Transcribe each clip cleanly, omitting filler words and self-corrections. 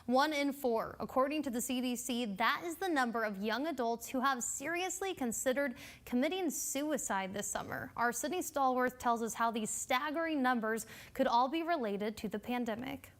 1 in 4. According to the CDC, that is the number of young adults who have seriously considered committing suicide this summer. Our Sydney Stallworth tells us how these staggering numbers could all be related to the pandemic.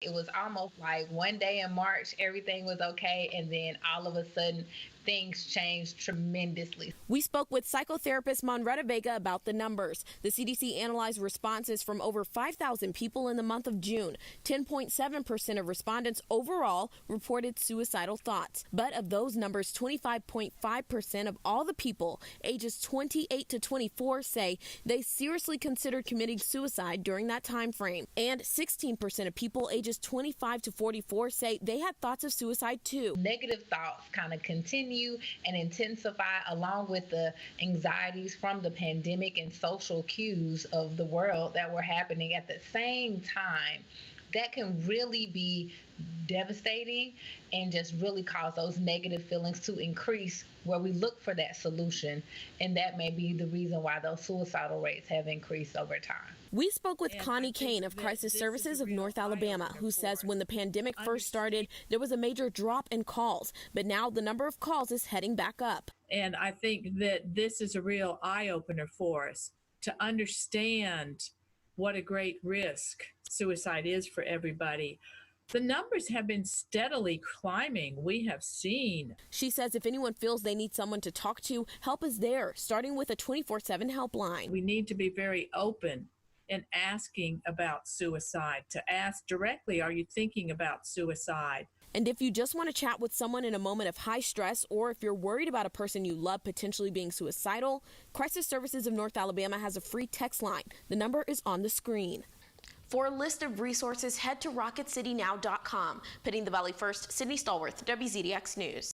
It was almost like one day in March, everything was okay, and then all of a sudden, things changed tremendously. We spoke with psychotherapist Monretta Vega about the numbers. The CDC analyzed responses from over 5,000 people in the month of June. 10.7% of respondents overall reported suicidal thoughts. But of those numbers, 25.5% of all the people ages 28 to 24 say they seriously considered committing suicide during that time frame. And 16% of people ages 25 to 44 say they had thoughts of suicide too. Negative thoughts kind of continue and intensify along with the anxieties from the pandemic and social cues of the world that were happening at the same time. That can really be devastating and just really cause those negative feelings to increase where we look for that solution. And that may be the reason why those suicidal rates have increased over time. We spoke with Connie Kane of Crisis Services of North Alabama, who says when the pandemic first started, there was a major drop in calls, but now the number of calls is heading back up. And I think that this is a real eye-opener for us to understand what a great risk suicide is for everybody. The numbers have been steadily climbing. We have seen. She says if anyone feels they need someone to talk to, help is there, starting with a 24/7 helpline. We need to be very open in asking about suicide, to ask directly, are you thinking about suicide? And if you just want to chat with someone in a moment of high stress, or if you're worried about a person you love potentially being suicidal, Crisis Services of North Alabama has a free text line. The number is on the screen. For a list of resources, head to rocketcitynow.com. Putting the Valley first, Sydney Stallworth, WZDX News.